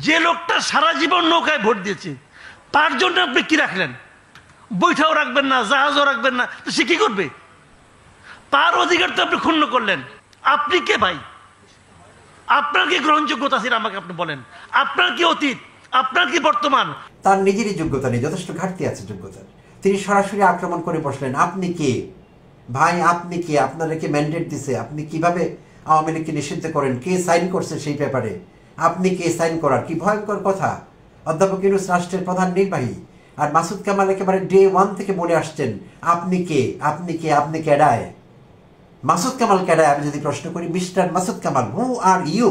যে লোকটা সারা জীবন নৌকায় ভোট দিয়েছে তার জন্য আপনি কি রাখলেন? বৈঠাও রাখবেন না, জাহাজও রাখবেন না, তো সে কি করবে? তার অধিকার তো আপনি ক্ষুণ্ণ করলেন। আপনি কে ভাই? আপনার কি গ্রহণযোগ্যতা ছিল? আমাকে আপনি বলেন, আপনার কি অতীত, আপনার কি বর্তমান? তার নিজেরই যোগ্যতা নেই, যথেষ্ট ঘাটতি আছে যোগ্যতার। তিনি সরাসরি আক্রমণ করে বসলেন। আপনি কে ভাই? আপনি কে? আপনারা কে ম্যান্ডেট দিছে? আপনি কিভাবে আওয়ামী লীগকে নিষিদ্ধ করেন? কে সাইন করছে সেই পেপারে? আপনি কে সাইন করার? কি ভয়ঙ্কর কথা! অধ্যাপক ইউনূস রাষ্ট্রের প্রধান নির্বাহী, আর মাসুদ কামাল একেবারে ডে 1 থেকে বলে আসছেন আপনি কে, আপনি কে, আপনি কেডায়? মাসুদ কামাল কেডায়? আমি যদি প্রশ্ন করি, mister Masud Kamal, who are you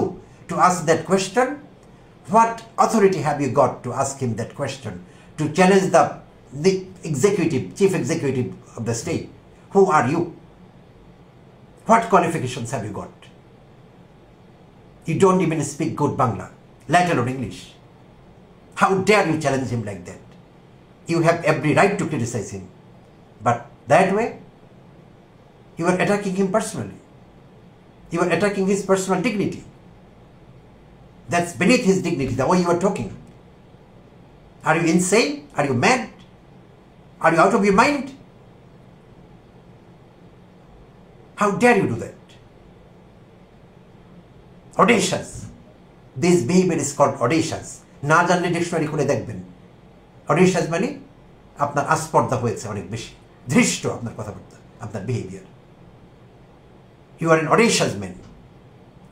to ask that question? What authority have you got to ask him that question? To challenge the executive, chief executive of the state? Who are you? What qualifications have you got? You don't even speak good Bangla, let alone English. How dare you challenge him like that? You have every right to criticize him. But that way, you are attacking him personally. You are attacking his personal dignity. That's beneath his dignity, the way you are talking. Are you insane? Are you mad? Are you out of your mind? How dare you do that? Audacious. This behavior is called audacious. না জানলে dictionary খুলে দেখবেন। audacious মানে আপনার আস্পর্ধা হয়েছে অনেক বেশি, ধৃষ্ট আপনার কথাবার্তা, আপনার behaviour. You are an audacious man.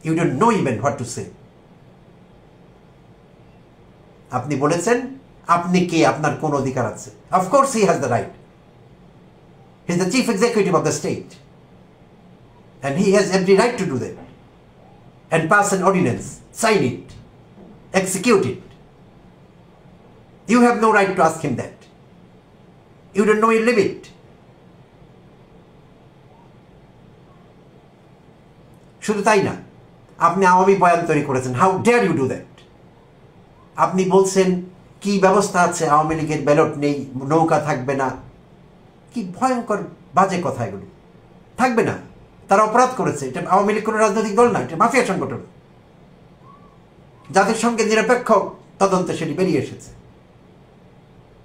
You don't know even what to say. আপনি বলেছেন আপনি কে, আপনার কোন অধিকার আছে? Of course he has the right. He is the chief executive of the state. And he has every right to do that. And pass an ordinance, sign it, execute it. You have no right to ask him that. You don't know your limit. শুধু তাই না, আপনি আওয়ামী বয়ান তৈরি করেছেন। How dare you do that? আপনি বলছেন কি ব্যবস্থা আছে, আওয়ামী লীগের ব্যালট নেই, নৌকা থাকবে না। কি ভয়ঙ্কর বাজে কথা এগুলো! থাকবে না, তারা অপরাধ করেছে। এটা আওয়ামী লীগ কোনো রাজনৈতিক দল না, এটা মাফিয়া সংগঠন। যাদের সঙ্গে নিরপেক্ষ তদন্তে সেটি বেরিয়ে এসেছে।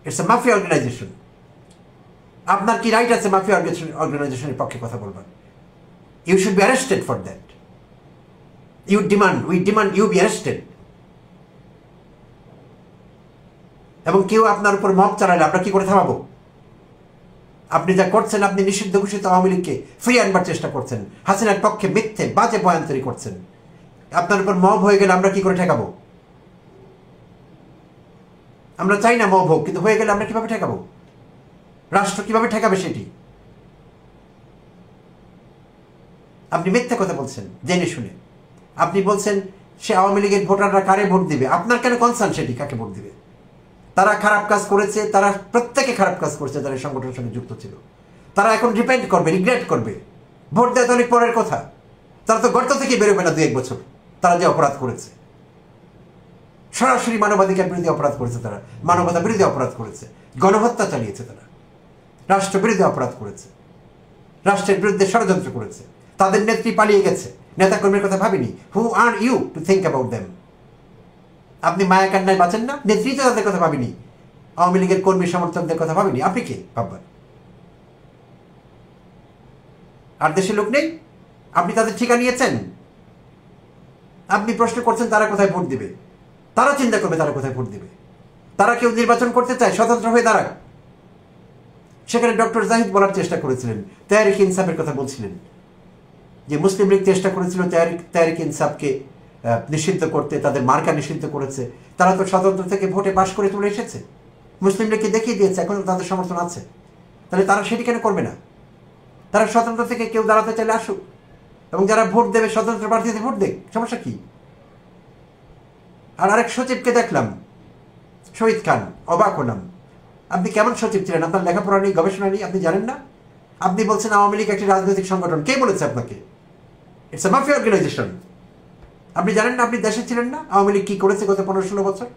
It's a mafia organisation. আপনার কি রাইট আছে মাফিয়া অর্গানাইজেশনের পক্ষে কথা বলবার? You should be arrested for that. We demand you be arrested. এবং কেউ আপনার উপর মব চালালে আমরা কি করে থামাবো? আপনি যা করছেন, আপনি নিষিদ্ধ ঘোষিত আওয়ামী লীগকে ফিরিয়ে আনবার চেষ্টা করছেন, হাসিনার পক্ষে মিথ্যে বাজে বয়ান তৈরি করছেন। আপনার উপর মব হয়ে গেলে আমরা কি করে ঠেকাবো? আমরা চাই না মব হোক, কিন্তু হয়ে গেলে আমরা কিভাবে ঠেকাবো? রাষ্ট্র কিভাবে ঠেকাবে সেটি? আপনি মিথ্যে কথা বলছেন জেনে শুনে। আপনি বলছেন সে আওয়ামী লীগের ভোটাররা কারে ভোট দিবে, আপনার কেন কনসার্ন সেটি কাকে ভোট দিবে? তারা খারাপ কাজ করেছে, তারা প্রত্যেকে খারাপ কাজ করেছে যারা সংগঠনের সঙ্গে যুক্ত ছিল। তারা এখন রিপেন্ট করবে, রিগ্রেট করবে। ভোট দেওয়া তো অনেক পরের কথা। তারা তো গর্ত থেকে বেরোবে না 2-1 বছর। তারা যে অপরাধ করেছে, সরাসরি মানবাধিকার বিরোধী অপরাধ করেছে, তারা মানবতা বিরোধী অপরাধ করেছে, গণহত্যা চালিয়েছে, তারা রাষ্ট্র বিরোধী অপরাধ করেছে, রাষ্ট্রের বিরুদ্ধে ষড়যন্ত্র করেছে। তাদের নেত্রী পালিয়ে গেছে, নেতাকর্মীর কথা ভাবিনি। Who are you to think about them? আপনি মায়া কান্নায় বাঁচেন না? নেত্রী তো তাদের কথা ভাবিনি, আওয়ামী লীগের কর্মী সমর্থকদের কথা ভাবিনি। আপনি কে ভাববেন? আর দেশের লোক নেই? আপনি তাদের ঠিকা নিয়েছেন? আপনি প্রশ্ন করছেন তারা কোথায় ভোট দিবে? তারা চিন্তা করবে তারা কোথায় ভোট দিবে। তারা কেউ নির্বাচন করতে চায়, স্বতন্ত্র হয়ে দাঁড়াক। সেখানে ডক্টর জাহিদ বলার চেষ্টা করেছিলেন, তেহরিক ইনসাফের কথা বলছিলেন, যে মুসলিম লীগ চেষ্টা করেছিল তেহরিক ইনসাফকে নিষিদ্ধ করতে, তাদের মার্কা নিষিদ্ধ করেছে। তারা তো স্বতন্ত্র থেকে ভোটে পাশ করে তুলে এসেছে, মুসলিম লীগকে দেখিয়ে দিয়েছে, এখন তাদের সমর্থন আছে। তাহলে তারা সেটি কেন করবে না? তারা স্বতন্ত্র থেকে কেউ দাঁড়াতে চাইলে আসুক, এবং যারা ভোট দেবে স্বতন্ত্র প্রার্থীদের ভোট দেখ, সমস্যা কি? আর আরেক সচিবকে দেখলাম, শহীদ খান, অবাক হলাম। আপনি কেমন সচিব ছিলেন? আপনার লেখাপড়া নেই, গবেষণা নেই, আপনি জানেন না? আপনি বলছেন আওয়ামী লীগ একটি রাজনৈতিক সংগঠন। কে বলেছে আপনাকে? It's a mafia organisation. আপনি জানেন না? আপনি দেশে ছিলেন না? আওয়ামী লীগ কি করেছে গত 15-16 বছর?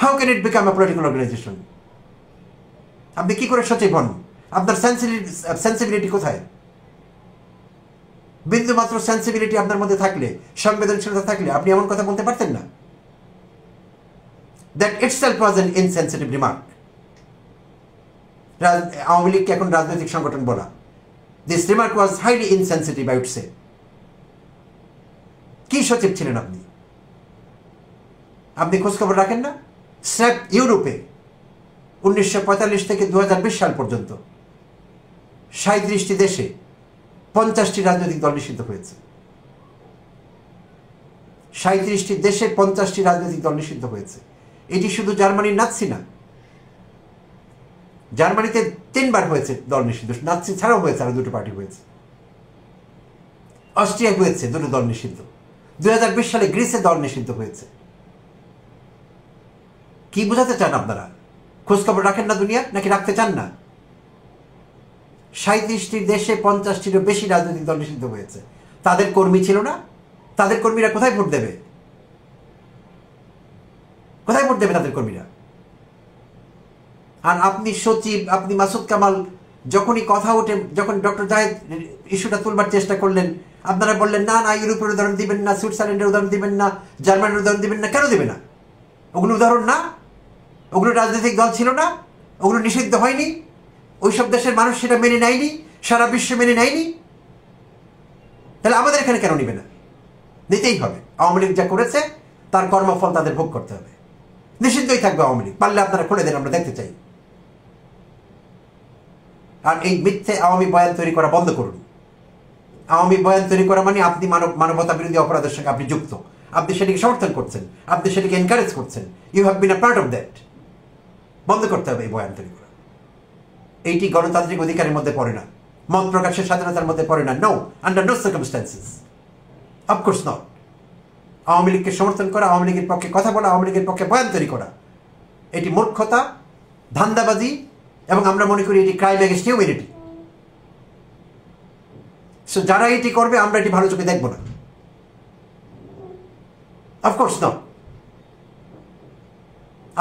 How can it become a political organisation? আপনি কি করে সচিব হন? আপনার সেন্সিবিলিটি কোথায়? বিন্দুমাত্র সেন্সিবিলিটি আপনার মধ্যে থাকলে, সংবেদনশীলতা থাকলে আপনি এমন কথা বলতে পারতেন না। That itself was an insensitive remark. Awami লীগকে এখন রাজনৈতিক সংগঠন বলা, this remark was highly insensitive I would say. কি সচিব ছিলেন আপনি? আপনি খোঁজখবর রাখেন না? স্ন্যাপ ইউরোপে 1945 থেকে 2020 সাল পর্যন্ত 37টি দেশে 50টি রাজনৈতিক দল নিষিদ্ধ হয়েছে। 37টি দেশে 50টি রাজনৈতিক দল নিষিদ্ধ হয়েছে। এটি শুধু জার্মানির নাৎসি না, জার্মানিতে 3 বার হয়েছে দল নিষিদ্ধ, নাৎসি ছাড়াও হয়েছে, আরো 2টো পার্টি হয়েছে। অস্ট্রিয়া হয়েছে 2টো দল নিষিদ্ধ। 2020 সালে গ্রিসে দল নিষিদ্ধ হয়েছে। কি বোঝাতে চান আপনারা? খোঁজখবর রাখেন না দুনিয়া, নাকি রাখতে চান না? 37টি দেশে 50টিরও বেশি রাজনৈতিক দল নিষিদ্ধ হয়েছে। তাদের কর্মী ছিল না? তাদের কর্মীরা কোথায় ভোট দেবে? কোথায় ভোট দেবে তাদের কর্মীরা? আর আপনি সচিব, আপনি মাসুদ কামাল, যখনই কথা ওঠে, যখন ডক্টর জাহেদ ইস্যুটা তুলবার চেষ্টা করলেন, আপনারা বললেন না না, ইউরোপের উদাহরণ দিবেন না, সুইজারল্যান্ডের উদাহরণ দিবেন না, জার্মানির উদাহরণ দিবেন না। কেন দেবে না? ওগুলো উদাহরণ না? ওগুলো রাজনৈতিক দল ছিল না? ওগুলো নিষিদ্ধ হয়নি? ওইসব দেশের মানুষ সেটা মেনে নেয়নি? সারা বিশ্ব মেনে নেয়নি? তাহলে আমাদের এখানে কেন নিবে না? নিতেই হবে। আওয়ামী লীগ যা করেছে তার কর্মফল তাদের ভোগ করতে হবে। নিষিদ্ধই থাকবে আওয়ামী লীগ, পারলে আপনারা খুলে দেন, আমরা দেখতে চাই। আর এই মিথ্যে আওয়ামী বয়ান তৈরি করা বন্ধ করুন। আওয়ামী বয়ান তৈরি করা মানে আপনি মানবতা বিরোধী অপরাধের সঙ্গে আপনি যুক্ত, আপনি সেটিকে সমর্থন করছেন, আপনি সেটিকে এনকারেজ করছেন। You have been a part of that. বন্ধ করতে হবে এই বয়ান তৈরি করা। এইটি গণতান্ত্রিক অধিকারের মধ্যে পড়ে না, মত প্রকাশের স্বাধীনতার মধ্যে পড়ে না। No, under no circumstances, of course not. Awami লীগকে সমর্থন করা, আওয়ামী লীগের পক্ষে কথা বলা, আওয়ামী লীগের পক্ষে বয়ান তৈরি করা, এটি মূর্খতা, ধান্দাবাজি, এবং আমরা মনে করি এটি ক্রাইম এগেইনস্ট হিউম্যানিটি। সো যারা এটি করবে আমরা এটি ভালো চোখে দেখব না, অফকোর্স নট।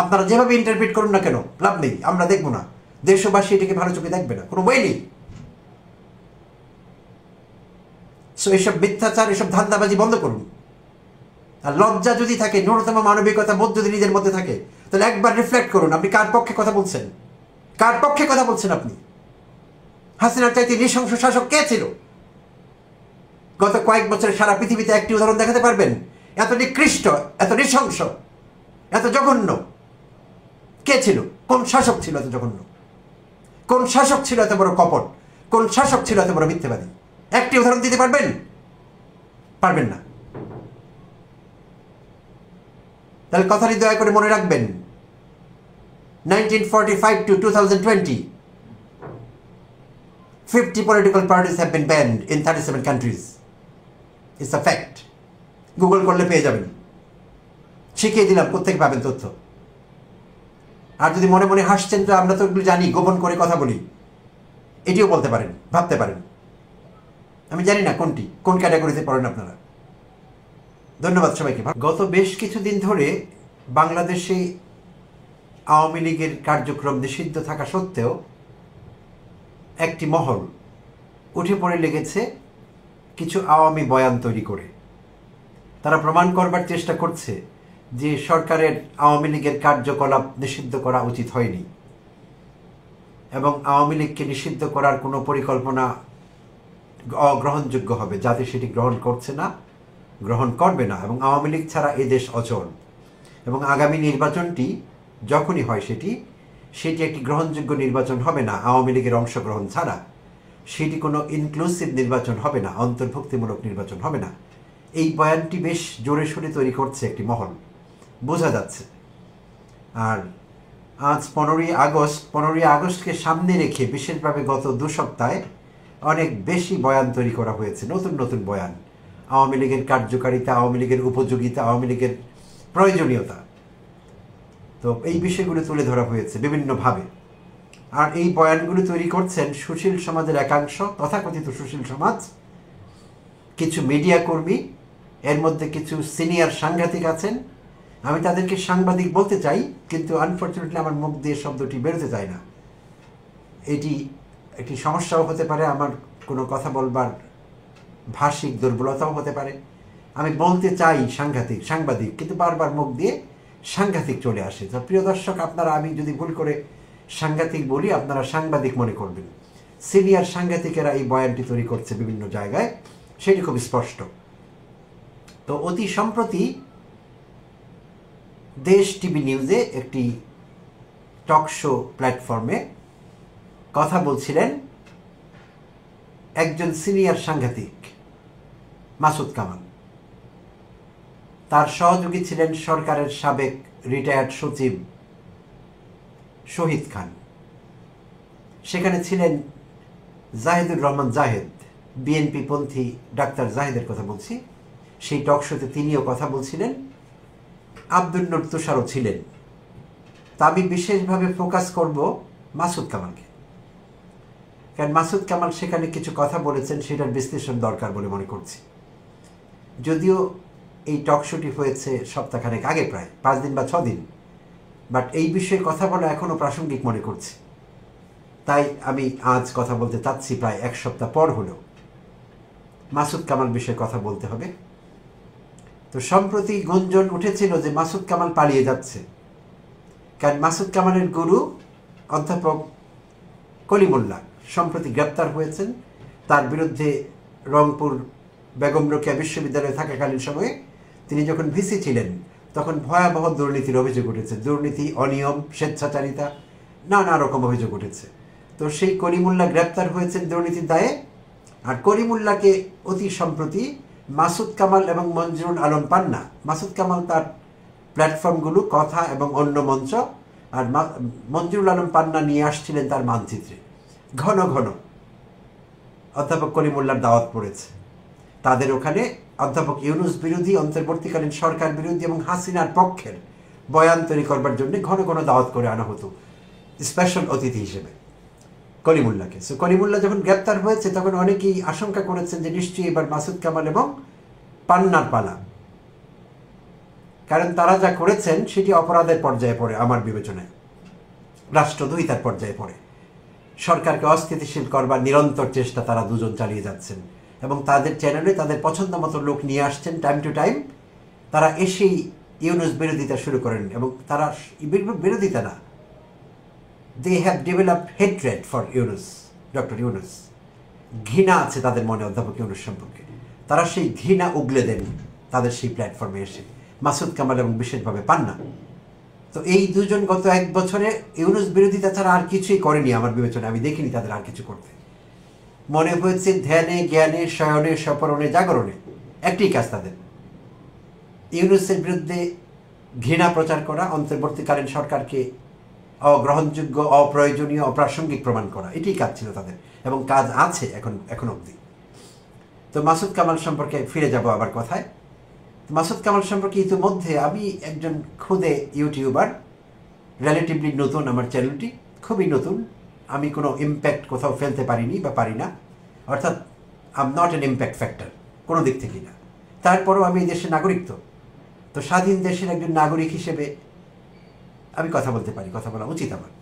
আপনারা যেভাবে ইন্টারপ্রিট করুন না কেন, লাভ নেই, আমরা দেখব না। দেশবাসী এটিকে ভালো চোখে দেখবে না, কোনো বই নেই। সো এসব মিথ্যাচার, এসব ধান্দাবাজি বন্ধ করুন। আর লজ্জা যদি থাকে, ন্যূনতম মানবিকতা বোধ যদি নিজের মধ্যে থাকে, তাহলে একবার রিফ্লেক্ট করুন, আপনি কার পক্ষে কথা বলছেন? কার পক্ষে কথা বলছেন আপনি? হাসিনার চাইতে নৃশংস শাসক কে ছিল? গত কয়েক বছরে সারা পৃথিবীতে একটি উদাহরণ দেখাতে পারবেন এত নিকৃষ্ট, এত নৃশংস, এত জঘন্য কে ছিল? কোন শাসক ছিল এত জঘন্য? কোন শাসক ছিল এত বড় কপট? কোন শাসক ছিল এত বড় মিথ্যাবাদী? একটি উদাহরণ দিতে পারবেন? পারবেন না। তাহলে কথাটি দয়া করে মনে রাখবেন। 1945 to 2020, 50 political parties have been banned in 37 countries. It's a fact. Google করলে পেয়ে যাবেন। শিখিয়ে দিলাম কোত্থেকে পাবেন তথ্য। আর যদি মনে মনে হাসছেন তো আমরা তো এগুলো জানি, গোপন করে কথা বলি, এটিও বলতে পারেন, ভাবতে পারেন। আমি জানি না কোনটি, কোন ক্যাটাগরিতে পড়েন আপনারা। ধন্যবাদ সবাইকে। গত বেশ কিছুদিন ধরে বাংলাদেশে আওয়ামী লীগের কার্যক্রম নিষিদ্ধ থাকা সত্ত্বেও একটি মহল উঠে পড়ে লেগেছে কিছু আওয়ামী বয়ান তৈরি করে। তারা প্রমাণ করবার চেষ্টা করছে যে সরকারের আওয়ামী লীগের কার্যকলাপ নিষিদ্ধ করা উচিত হয়নি এবং আওয়ামী লীগকে নিষিদ্ধ করার কোনো পরিকল্পনা অগ্রহণযোগ্য হবে, যাতে সেটি গ্রহণ করছে না, গ্রহণ করবে না, এবং আওয়ামী লীগ ছাড়া এ দেশ অচল। এবং আগামী নির্বাচনটি যখনই হয় সেটি একটি গ্রহণযোগ্য নির্বাচন হবে না আওয়ামী লীগের অংশগ্রহণ ছাড়া। সেটি কোনো ইনক্লুসিভ নির্বাচন হবে না, অন্তর্ভুক্তিমূলক নির্বাচন হবে না। এই বয়ানটি বেশ জোরে সোরে তৈরি করছে একটি মহল, বোঝা যাচ্ছে। আর আজ 15ই আগস্টকে সামনে রেখে বিশেষভাবে গত 2 সপ্তাহে অনেক বেশি বয়ান তৈরি করা হয়েছে, নতুন নতুন বয়ান, আওয়ামী লীগের কার্যকারিতা, আওয়ামী লীগের উপযোগিতা, আওয়ামী লীগের প্রয়োজনীয়তা। তো এই বিষয়গুলো তুলে ধরা হয়েছে বিভিন্নভাবে। আর এই বয়ানগুলো তৈরি করছেন সুশীল সমাজের একাংশ, তথাকথিত সুশীল সমাজ, কিছু মিডিয়া কর্মী, এর মধ্যে কিছু সিনিয়র সাংঘাতিক আছেন। আমি তাদেরকে সাংবাদিক বলতে চাই, কিন্তু আনফর্চুনেটলি আমার মুখ দিয়ে শব্দটি বেরোতে চায় না। এটি একটি সমস্যাও হতে পারে আমার কোনো কথা বলবার ভাষিক দুর্বলতাও হতে পারে। আমি বলতে চাই সাংবাদিক, কিন্তু বারবার মুখ দিয়ে সাংঘাতিক চলে আসে। তো প্রিয় দর্শক, আপনারা, আমি যদি ভুল করে সাংঘাতিক বলি, আপনারা সাংবাদিক মনে করবেন। সিনিয়র সাংঘাতিকেরা এই বয়ানটি তৈরি করছে বিভিন্ন জায়গায়, সেটি খুব স্পষ্ট। তো অতি সম্প্রতি দেশ টিভি নিউজে একটি টক শো প্ল্যাটফর্মে কথা বলছিলেন একজন সিনিয়র সাংঘাতিক মাসুদ কামাল। তার সহযোগী ছিলেন সরকারের সাবেক রিটায়ার্ড সচিব শহীদ খান। সেখানে ছিলেন জাহিদুর রহমান জাহেদ, বিএনপি পন্থী ডাক্তার জাহেদের কথা বলছি। সেই টক শোতে তিনিও কথা বলছিলেন, আব্দুল নূর তুষারও ছিলেন। তা আমি বিশেষভাবে ফোকাস করব মাসুদ কামালকে, কারণ মাসুদ কামাল সেখানে কিছু কথা বলেছেন, সেটার বিশ্লেষণ দরকার বলে মনে করছি। যদিও এই টক শোটি হয়েছে সপ্তাহখানেক আগে, প্রায় 5 দিন বা 6 দিন, বাট এই বিষয়ে কথা বলা এখনও প্রাসঙ্গিক মনে করছি। তাই আমি আজ কথা বলতে চাচ্ছি, প্রায় 1 সপ্তাহ পর হলো মাসুদ কামাল বিষয়ে কথা বলতে হবে। তো সম্প্রতি গুঞ্জন উঠেছিল যে মাসুদ কামাল পালিয়ে যাচ্ছে, কারণ মাসুদ কামালের গুরু অধ্যাপক কলিমুল্লাহ সম্প্রতি গ্রেপ্তার হয়েছেন। তার বিরুদ্ধে রংপুর বেগম রোকেয়া বিশ্ববিদ্যালয়ে থাকাকালীন সময়ে তিনি যখন ভিসি ছিলেন, তখন ভয়াবহ দুর্নীতির অভিযোগ উঠেছে। দুর্নীতি, অনিয়ম, স্বেচ্ছাচারিতা, নানা রকম অভিযোগ উঠেছে। তো সেই কলিমুল্লাহ গ্রেপ্তার হয়েছেন দুর্নীতির দায়ে। আর কলিমুল্লাহকে অতি সম্প্রতি মাসুদ কামাল এবং মঞ্জুরুল আলম পান্না, মাসুদ কামাল তার প্ল্যাটফর্মগুলো, কথা এবং অন্য মঞ্চ, আর মঞ্জুরুল আলম পান্না নিয়ে আসছিলেন তার মানচিত্রে। ঘন ঘন অধ্যাপক কলিমুল্লাহর দাওয়াত পড়েছে। তাদের ওখানে অধ্যাপক ইউনূস বিরোধী, অন্তর্বর্তীকালীন সরকার বিরোধী এবং হাসিনার পক্ষের বয়ান তৈরি করবার জন্য ঘন ঘন দাওয়াত করে আনা হতো স্পেশাল অতিথি হিসেবে কলিমুল্লাহকে। সো কলিমুল্লাহ যখন গ্রেপ্তার হয়েছে, তখন অনেকেই আশঙ্কা করেছেন যে নিশ্চয়ই এবার মাসুদ কামাল এবং পান্নার পালা, কারণ তারা যা করেছেন সেটি অপরাধের পর্যায়ে পড়ে আমার বিবেচনায়, রাষ্ট্রদ্রোহিতার পর্যায়ে পড়ে। সরকারকে অস্থিতিশীল করবার নিরন্তর চেষ্টা তারা দুজন চালিয়ে যাচ্ছেন এবং তাদের চ্যানেলে তাদের পছন্দ মতো লোক নিয়ে আসছেন টাইম টু টাইম। তারা এসেই ইউনূস বিরোধিতা শুরু করেন, এবং তারা বিরোধিতা না, they have developed hatred for Yunus, doctor Yunus. ঘৃণা আছে তাদের মনে অধ্যাপক ইউনূস সম্পর্কে। তারা সেই ঘৃণা উগলে দেন তাদের সেই প্ল্যাটফর্মে এসে, মাসুদ কামাল এবং বিশেষভাবে পান্না। তো এই দুজন গত 1 বছরে ইউনূস বিরোধিতা ছাড়া আর কিছুই করেনি আমার বিবেচনায়। আমি দেখিনি তাদের আর কিছু করতে। মনে হয়েছে ধ্যানে, জ্ঞানে, শয়নে, স্বপরণে, জাগরণে একটি কাজ তাদের, ইউনূসের বিরুদ্ধে ঘৃণা প্রচার করা, অন্তর্বর্তীকালীন সরকারকে অগ্রহণযোগ্য, অপ্রয়োজনীয়, অপ্রাসঙ্গিক প্রমাণ করা। এটাই কাজ ছিল তাদের, এবং কাজ আছে এখন অবধি। তো মাসুদ কামাল সম্পর্কে ফিরে যাব আবার কথায়। মাসুদ কামাল সম্পর্কে ইতিমধ্যে আমি একজন খুদে ইউটিউবার, রিলেটিভলি নতুন, আমার চ্যানেলটি খুবই নতুন, আমি কোনো ইম্প্যাক্ট কোথাও ফেলতে পারিনি বা পারি না, অর্থাৎ I am not an impact factor কোনো দিক থেকেই না। তারপরেও আমি এই দেশের নাগরিক, তো স্বাধীন দেশের একজন নাগরিক হিসেবে আমি কথা বলতে পারি, কথা বলা উচিত আমার।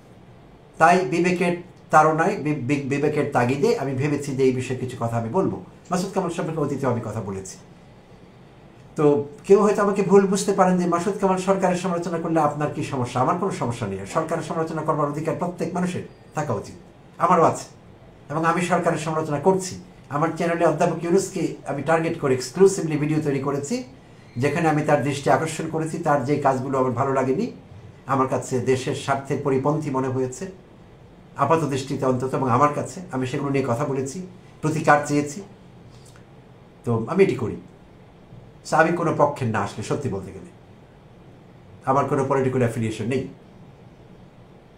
তাই বিবেকের তাড়নায়, বিবেকের তাগিদে আমি ভেবেছি যে এই বিষয়ে কিছু কথা আমি বলবো। মাসুদ কামাল সম্পর্কে অতীতেও আমি কথা বলেছি। তো কেউ হয়তো আমাকে ভুল বুঝতে পারেন যে মাসুদ কামাল সরকারের সমালোচনা করলে আপনার কি সমস্যা। আমার কোনো সমস্যা নেই। সরকারের সমালোচনা করবার অধিকার প্রত্যেক মানুষের থাকা উচিত, আমারও আছে, এবং আমি সরকারের সমালোচনা করছি। আমার চ্যানেলে অধ্যাপক ইউনূসকে আমি টার্গেট করে এক্সক্লুসিভলি ভিডিও তৈরি করেছি, যেখানে আমি তার দৃষ্টি আকর্ষণ করেছি। তার যে কাজগুলো আমার ভালো লাগেনি, আমার কাছে দেশের স্বার্থের পরিপন্থী মনে হয়েছে আপাত দৃষ্টিতে অন্তত, এবং আমার কাছে আমি সেগুলো নিয়ে কথা বলেছি, প্রতিকার চেয়েছি। তো আমি এটি করি। আমি কোনো পক্ষের না, আসলে সত্যি বলতে গেলে আমার কোনো পলিটিক্যাল অ্যাফিলিয়েশন নেই।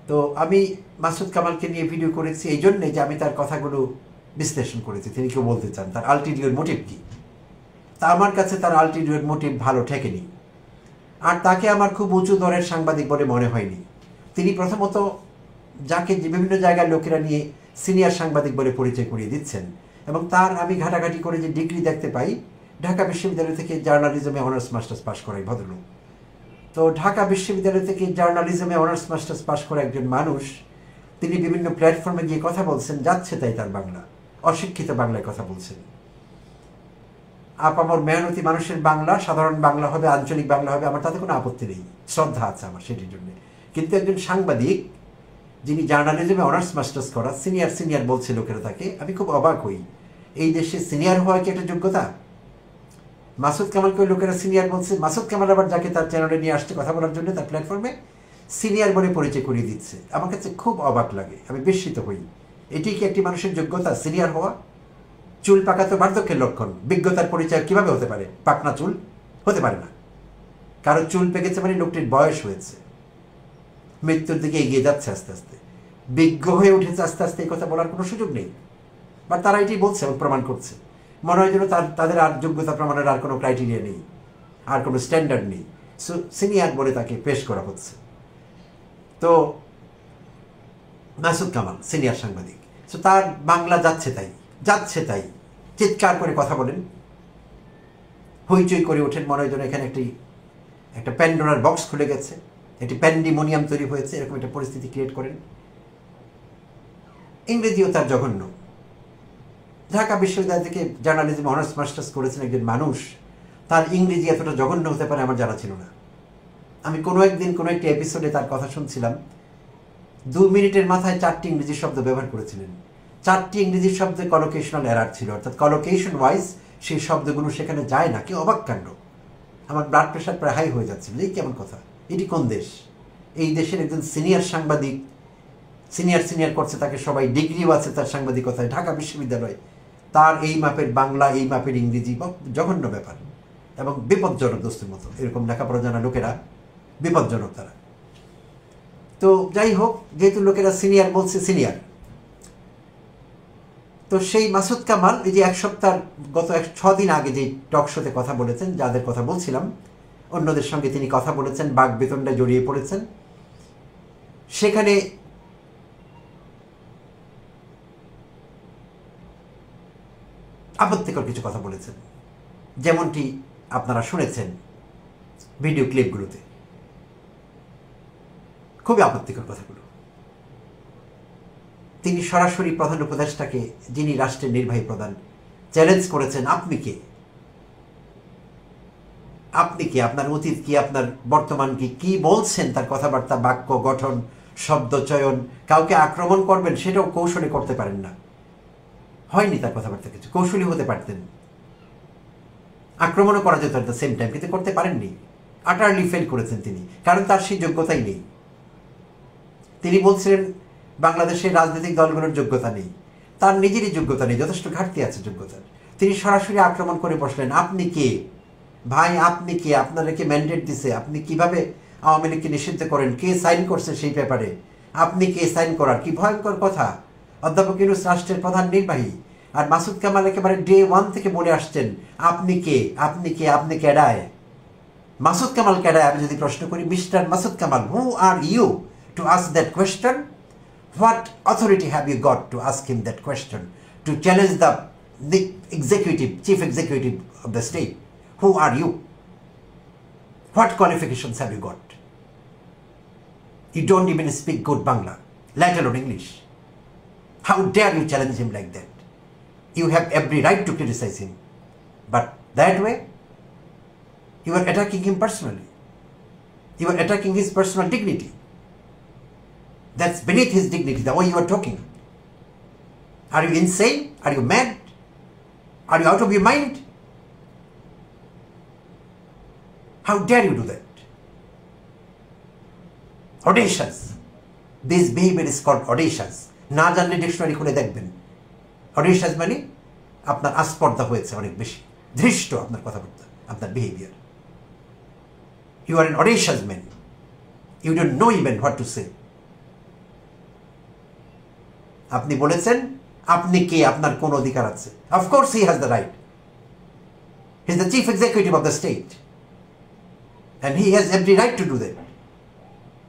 তো আমি মাসুদ কামালকে নিয়ে ভিডিও করেছি এই জন্যে যে আমি তার কথাগুলো বিশ্লেষণ করেছি, তিনি কেউ বলতে চান তার আলটিটিউড মোটিভ কী। তা আমার কাছে তার আলটিটিউড মোটিভ ভালো ঠেকেনি, আর তাকে আমার খুব উঁচু দরের সাংবাদিক বলে মনে হয়নি। তিনি প্রথমত যাকে বিভিন্ন জায়গার লোকেরা নিয়ে সিনিয়র সাংবাদিক বলে পরিচয় করিয়ে দিচ্ছেন, এবং তার আমি ঘাটাঘাটি করে যে ডিগ্রি দেখতে পাই, ঢাকা বিশ্ববিদ্যালয় থেকে জার্নালিজমে অনার্স মাস্টার্স পাশ করাই ভদ্রলোক। তো ঢাকা বিশ্ববিদ্যালয় থেকে জার্নালিজমে অনার্স মাস্টার্স পাশ করা একজন মানুষ, তিনি বিভিন্ন প্ল্যাটফর্মে গিয়ে কথা বলছেন যাচ্ছে তাই তার বাংলা, অশিক্ষিত বাংলায় কথা বলছেন। আপামর মেহনতি মানুষের বাংলা সাধারণ বাংলা হবে, আঞ্চলিক বাংলা হবে, আমার তাতে কোনো আপত্তি নেই, শ্রদ্ধা আছে আমার সেটির জন্য। কিন্তু একজন সাংবাদিক যিনি জার্নালিজমে অনার্স মাস্টার্স করা, সিনিয়র বলছে লোকেরা তাকে, আমি খুব অবাক হই। এই দেশে সিনিয়র হওয়া কি একটা যোগ্যতা? মাসুদ কামালকে লোকেরা সিনিয়র বলছে, মাসুদ কামাল আবার যাকে তার চ্যানেলে নিয়ে আসছে কথা বলার জন্য তার প্ল্যাটফর্মে সিনিয়র বলে পরিচয় করিয়ে দিচ্ছে। আমার কাছে খুব অবাক লাগে, আমি বিস্মিত হই। এটি কি একটি মানুষের যোগ্যতা, সিনিয়র হওয়া? চুল পাকা তো বার্ধক্যের লক্ষণ, বিজ্ঞতার পরিচয় কিভাবে হতে পারে? পাকনা চুল হতে পারে না। কারো চুল পেকেছে মানে লোকটির বয়স হয়েছে, মৃত্যুর দিকে এগিয়ে যাচ্ছে আস্তে আস্তে, বিজ্ঞ হয়ে উঠেছে আস্তে আস্তে, এই কথা বলার কোনো সুযোগ নেই। বা তারা এটি বলছে এবং প্রমাণ করছে। মনে হয় যেন তাদের আর যোগ্যতা প্রমাণের আর কোনো ক্রাইটেরিয়া নেই, আর কোনো স্ট্যান্ডার্ড নেই, সো সিনিয়র বলে তাকে পেশ করা হচ্ছে। তো মাসুদ কামাল সিনিয়র সাংবাদিক, সো তার বাংলা যাচ্ছে তাই চিৎকার করে কথা বলেন, হইচই করে ওঠেন, মনে হয় যেন এখানে একটা প্যান্ডোরার বক্স খুলে গেছে, একটি প্যান্ডিমোনিয়াম তৈরি হয়েছে, এরকম একটা পরিস্থিতি ক্রিয়েট করেন। ইংরেজিও তার জঘন্য। ঢাকা বিশ্ববিদ্যালয় থেকে জার্নালিজম অনার্স মাস্টার্স করেছেন একজন মানুষ, তার ইংরেজি এতটা জঘন্য হতে পারে আমার জানা ছিল না। আমি কোনো একটি এপিসোডে তার কথা শুনছিলাম, 2 মিনিটের মাথায় 4টি ইংরেজি শব্দ ব্যবহার করেছিলেন। 4টি ইংরেজি শব্দে কলোকেশনাল এরার ছিল, অর্থাৎ কলোকেশন ওয়াইজ সেই শব্দগুলো সেখানে যায় না। কি অবাক কাণ্ড! আমার ব্লাড প্রেশার প্রায় হাই হয়ে যাচ্ছিল, এই কেমন কথা, এটি কোন দেশ? এই দেশের একজন সিনিয়র সাংবাদিক, সিনিয়র করছে তাকে সবাই, ডিগ্রিও আছে তার সাংবাদিকতায়, ঢাকা বিশ্ববিদ্যালয়, তার এই মাপের বাংলা, এই মাপের ইংরেজি, জঘন্য ব্যাপার এবং বিপজ্জনক। দোস্তের মতো এরকম লেখাপড়া জানা লোকেরা বিপজ্জনক তারা। তো যাই হোক, যেহেতু লোকেরা সিনিয়র বলছে, সিনিয়র, তো সেই মাসুদ কামাল এই যে গত 6 দিন আগে যে টক শোতে কথা বলেছেন, যাদের কথা বলছিলাম, অন্যদের সঙ্গে তিনি কথা বলেছেন, বাকবেতনটা জড়িয়ে পড়েছেন, সেখানে আপত্তিকর কিছু কথা বলেছেন, যেমনটি আপনারা শুনেছেন ভিডিও ক্লিপগুলোতে। খুবই আপত্তিকর কথাগুলো। তিনি সরাসরি প্রধান উপদেষ্টাকে, যিনি রাষ্ট্রের নির্বাহী প্রধান, চ্যালেঞ্জ করেছেন, আপনি কে, আপনার অতীত কি, আপনার বর্তমান কি বলছেন, তার কথাবার্তা, বাক্য গঠন, শব্দ চয়ন, কাউকে আক্রমণ করবেন সেটাও কৌশলে করতে পারেন না। হয়নি তার কথাবার্তা কিছু, কৌশলী হতে পারতেন, আক্রমণও করা যেত এট দ্য সেম টাইম, কিন্তু করতে পারেননি। আটারলি ফেল করেছেন তিনি, কারণ তার সেই যোগ্যতাই নেই। তিনি বলছিলেন বাংলাদেশের রাজনৈতিক দলগুলোর যোগ্যতা নেই, তার নিজেরই যোগ্যতা নেই, যথেষ্ট ঘাটতি আছে যোগ্যতার। তিনি সরাসরি আক্রমণ করে বসলেন, আপনি কে ভাই, আপনি কে, আপনাদেরকে ম্যান্ডেট দিছে, আপনি কিভাবে আওয়ামী লীগকে নিষিদ্ধ করেন, কে সাইন করছে সেই পেপারে, আপনি কে সাইন করার? কি ভয়ঙ্কর কথা! অধ্যাপক ইউনূস রাষ্ট্রের প্রধান নির্বাহী, আর মাসুদ কামাল একেবারে ডে 1 থেকে বলে আসছেন, আপনি কে, আপনি কেডায়? মাসুদ কামাল কেডায়? আমি যদি প্রশ্ন করি, mister Masud Kamal, who are you to ask that question? What authority have you got to ask him that question? To challenge the chief executive of the state? Who are you? What qualifications have you got? You don't even speak good Bangla, let alone English. How dare you challenge him like that? You have every right to criticize him, but that way, you are attacking him personally. You are attacking his personal dignity. That's beneath his dignity, the way you are talking. Are you insane? Are you mad? Are you out of your mind? How dare you do that? Audacious. This behavior is called audacious. না জানলে dictionary খুলে দেখবেন। audacious মানে আপনার আস্পর্ধা হয়েছে অনেক বেশি, ধৃষ্ট আপনার কথাবার্তা, আপনার behaviour. You are an audacious man. You don't know even what to say. আপনি বলেছেন, আপনি কে, আপনার কোন অধিকার আছে? Of course he has the right. He is the chief executive of the state, and he has every right to do that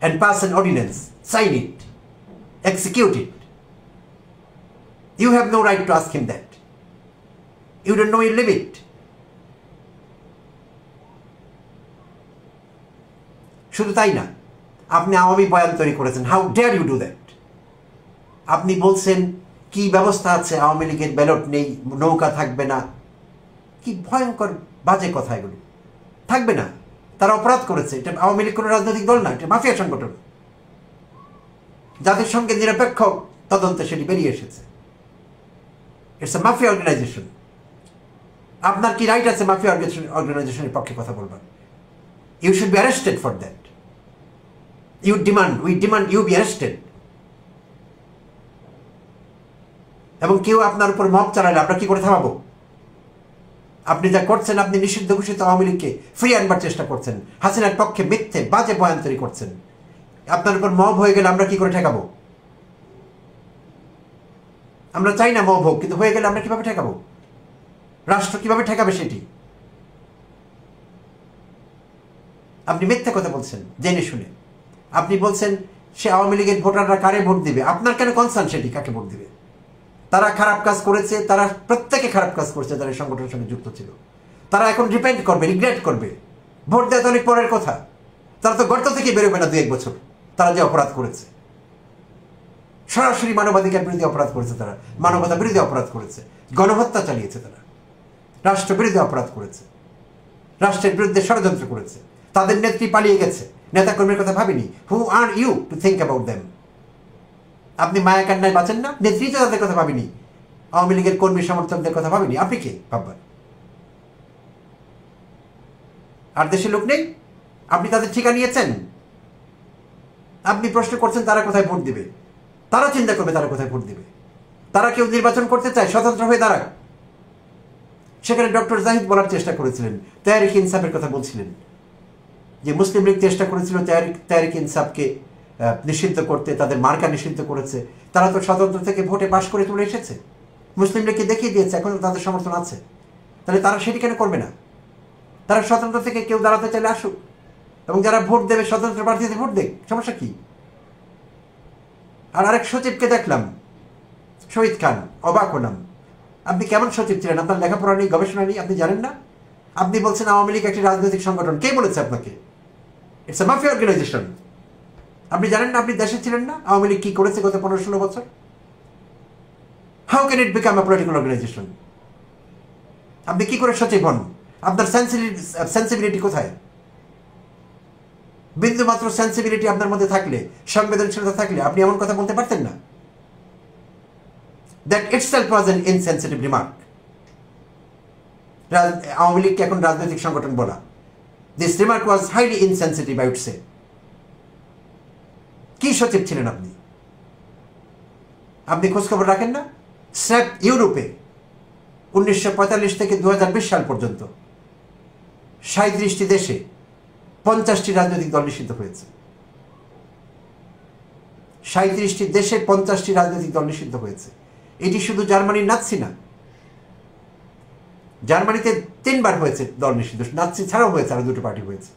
and pass an ordinance, sign it, execute it. You have no right to ask him that. You don't know your limit. শুধু তাই না, আপনি আওয়ামী বয়ান তৈরি করেছেন। How dare you do that? আপনি বলছেন কি ব্যবস্থা আছে, আওয়ামী লীগের ব্যালট নেই, নৌকা থাকবে না, কি ভয়ঙ্কর বাজে কথা এগুলো। থাকবে না, তারা অপরাধ করেছে। এটা আওয়ামী লীগ কোনো রাজনৈতিক দল না, এটা মাফিয়া সংগঠন। জাতিসংঘের নিরপেক্ষ তদন্তে সেটি বেরিয়ে এসেছে। It's a mafia organisation. আপনার কি রাইট আছে মাফিয়া অর্গানাইজেশনের পক্ষে কথা বলবার? You should be arrested for that. We demand you be arrested. এবং কেউ আপনার উপর মব চালালে আমরা কি করে থামাবো? আপনি যা করছেন, আপনি নিষিদ্ধ ঘোষিত আওয়ামী লীগকে ফিরিয়ে আনবার চেষ্টা করছেন, হাসিনার পক্ষে মিথ্যে বাজে বয়ান তৈরি করছেন। আপনার উপর মব হয়ে গেলে আমরা কি করে ঠেকাবো? আমরা চাই না মব হোক, কিন্তু হয়ে গেলে আমরা কিভাবে ঠেকাবো? রাষ্ট্র কিভাবে ঠেকাবে সেটি? আপনি মিথ্যা কথা বলছেন জেনে শুনে। আপনি বলছেন সে আওয়ামী লীগের ভোটাররা কারে ভোট দিবে, আপনার কেন কনসার্ন সেটি কাকে ভোট দিবে? তারা খারাপ কাজ করেছে, তারা প্রত্যেকে খারাপ কাজ করছে যারা এই সংগঠনের সঙ্গে যুক্ত ছিল। তারা এখন রিপেন্ট করবে, রিগ্রেট করবে। ভোট দেওয়া তো অনেক পরের কথা। তারা তো গর্ত থেকে বেরোবে না 2-1 বছর। তারা যে অপরাধ করেছে, সরাসরি মানবাধিকার বিরোধী অপরাধ করেছে, তারা মানবতা বিরোধী অপরাধ করেছে, গণহত্যা চালিয়েছে, তারা রাষ্ট্র বিরোধী অপরাধ করেছে, রাষ্ট্রের বিরুদ্ধে ষড়যন্ত্র করেছে। তাদের নেত্রী পালিয়ে গেছে, নেতাকর্মীর কথা ভাবিনি। Who are you to think about them? আপনি মায়া কান্নায় বাঁচেন না? নেত্রী তো তাদের কথা ভাবিনি, আওয়ামী লীগের কর্মী সমর্থকদের কথা ভাবিনি। আপনি কে ভাববেন? আর দেশের লোক নেই? আপনি তাদের ঠিকা নিয়েছেন? আপনি প্রশ্ন করছেন তারা কোথায় ভোট দিবে? তারা চিন্তা করবে তারা কোথায় ভোট দিবে। তারা কেউ নির্বাচন করতে চায়, স্বতন্ত্র হয়ে দাঁড়াক। সেখানে ডক্টর জাহিদ বলার চেষ্টা করেছিলেন, তেহরিক ইনসাফের কথা বলছিলেন, যে মুসলিম লীগ চেষ্টা করেছিল তেহরিক ইনসাফকে নিষিদ্ধ করতে, তাদের মার্কা নিষিদ্ধ করেছে। তারা তো স্বতন্ত্র থেকে ভোটে পাশ করে তুলে এসেছে, মুসলিম লীগকে দেখিয়ে দিয়েছে, এখন তাদের সমর্থন আছে। তাহলে তারা সেটি কেন করবে না? তারা স্বতন্ত্র থেকে কেউ দাঁড়াতে চাইলে আসুক, এবং যারা ভোট দেবে স্বতন্ত্র প্রার্থীতে ভোট দেখ, সমস্যা কি? আর আরেক সচিবকে দেখলাম, শহীদ খান, অবাক হলাম। আপনি কেমন সচিব ছিলেন? আপনার লেখাপড়া নেই, গবেষণা নেই, আপনি জানেন না? আপনি বলছেন আওয়ামী লীগ একটি রাজনৈতিক সংগঠন। কে বলেছে আপনাকে? It's a mafia organisation. আপনি জানেন না? আপনি দেশে ছিলেন না? আওয়ামী লীগ কি করেছে গত 15-16 বছর? How can it become a political organisation? আপনি কি করে সচিব হন? আপনার সেন্সিবিলিটি কোথায়? বিন্দু মাত্র সেন্সিবিলিটি আপনার মধ্যে থাকলে, সংবেদনশীলতা থাকলে আপনি এমন কথা বলতে পারতেন না। That itself was an insensitive remark. Awami লীগকে এখন রাজনৈতিক সংগঠন বলা, this remark was highly insensitive, I would say. কি সচিব ছিলেন আপনি? আপনি খোঁজখবর রাখেন না? স্যাপ ইউরোপে 1945 থেকে 2020 সাল পর্যন্ত 37টি দেশে 50টি রাজনৈতিক দল নিষিদ্ধ হয়েছে। 37টি দেশে 50টি রাজনৈতিক দল নিষিদ্ধ হয়েছে। এটি শুধু জার্মানির নাৎসি না, জার্মানিতে 3 বার হয়েছে দল নিষিদ্ধ। নাৎসি ছাড়াও হয়েছে, আরো 2টো পার্টি হয়েছে।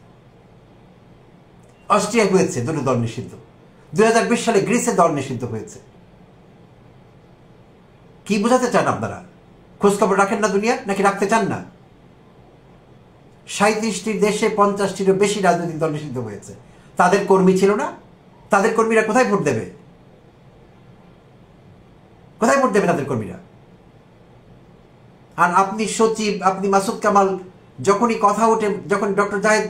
অস্ট্রিয়া হয়েছে 2টো দল নিষিদ্ধ। 2020 সালে গ্রিসে দল নিষিদ্ধ হয়েছে। কি বোঝাতে চান আপনারা? খোঁজখবর রাখেন না দুনিয়ার, নাকি রাখতে চান না? 37টি দেশে 50টিরও বেশি রাজনৈতিক দল নিষিদ্ধ হয়েছে। তাদের কর্মী ছিল না? তাদের কর্মীরা কোথায় ভোট দেবে? কোথায় ভোট দেবে তাদের কর্মীরা? আর আপনি সচিব, আপনি মাসুদ কামাল, যখনই কথা ওঠে, যখন ডক্টর জাহেদ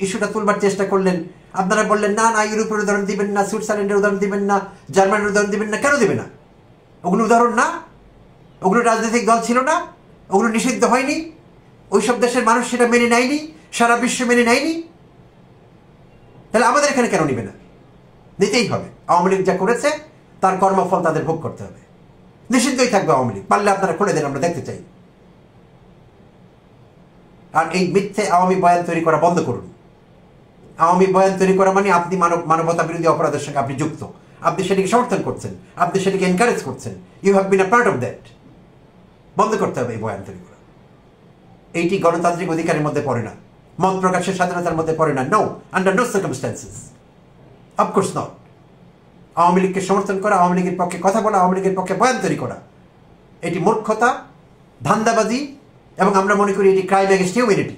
ইস্যুটা তুলবার চেষ্টা করলেন, আপনারা বললেন না না, ইউরোপের উদাহরণ দিবেন না, সুইজারল্যান্ডের উদাহরণ দিবেন না, জার্মানির উদাহরণ দিবেন না। কেন দেবে না? ওগুলো উদাহরণ না? ওগুলো রাজনৈতিক দল ছিল না? ওগুলো নিষিদ্ধ হয়নি? ওইসব দেশের মানুষ সেটা মেনে নেয়নি, সারা বিশ্ব মেনে নেয়নি? তাহলে আমাদের এখানে কেন নিবে না? নিতেই হবে। আওয়ামী লীগ যা করেছে তার কর্মফল তাদের ভোগ করতে হবে। নিষিদ্ধই থাকবে আওয়ামী লীগ। পারলে আপনারা খুলে দেন, আমরা দেখতে চাই। আর এই মিথ্যে আওয়ামী বয়ান তৈরি করা বন্ধ করুন। আওয়ামী বয়ান তৈরি করা মানে আপনি মানবতা বিরোধী অপরাধের সঙ্গে আপনি যুক্ত, আপনি সেটিকে সমর্থন করছেন, আপনি সেটিকে এনকারেজ করছেন। You have been a part of that. বন্ধ করতে হবে এই বয়ান তৈরি করা। এইটি গণতান্ত্রিক অধিকারের মধ্যে পড়ে না, মত প্রকাশের স্বাধীনতার মধ্যে পড়ে না। No, under no circumstances, of course not. Awami লীগকে সমর্থন করা, আওয়ামী লীগের পক্ষে কথা বলা, আওয়ামী লীগের পক্ষে বয়ান তৈরি করা, এটি মূর্খতা, ধান্দাবাজি, এবং আমরা মনে করি এটি ক্রাইম এগেইনস্ট হিউম্যানিটি।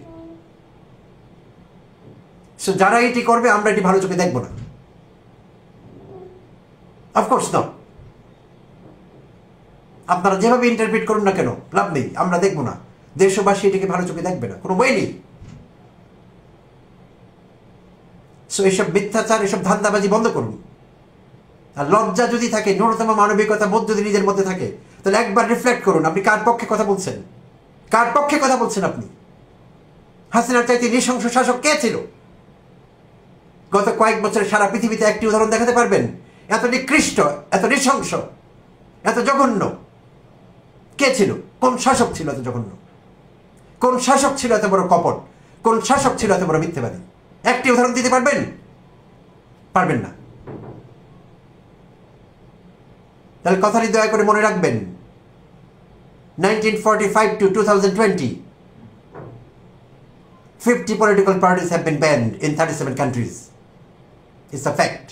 সো যারা এটি করবে আমরা এটি ভালো চোখে দেখব না, অফকোর্স নট। আপনারা যেভাবে ইন্টারপ্রিট করুন না কেন, লাভ নেই, আমরা দেখব না। দেশবাসী এটাকে ভালো চোখে দেখবে না, কোনো বই নেই। সো এসব মিথ্যাচার, এসব ধান্দাবাজি বন্ধ করুন। আর লজ্জা যদি থাকে, ন্যূনতম মানবিকতা বোধ যদি নিজের মধ্যে থাকে, তাহলে একবার রিফ্লেক্ট করুন, আপনি কার পক্ষে কথা বলছেন? কার পক্ষে কথা বলছেন আপনি? হাসিনার চাইতে নৃশংস শাসক কে ছিল? গত কয়েক বছরে সারা পৃথিবীতে একটি উদাহরণ দেখাতে পারবেন এত নিকৃষ্ট, এত নৃশংস, এত জঘন্য কে ছিল? কোন শাসক ছিল এত জঘন্য? কোন শাসক ছিল এত বড় কপট? কোন শাসক ছিল এত বড় মিথ্যেবাদী? একটি উদাহরণ দিতে পারবেন? পারবেন না। তাহলে কথাটি দয়া করে মনে রাখবেন, 1945 to 2020, 50 political parties have been banned in 37 countries. It's a fact.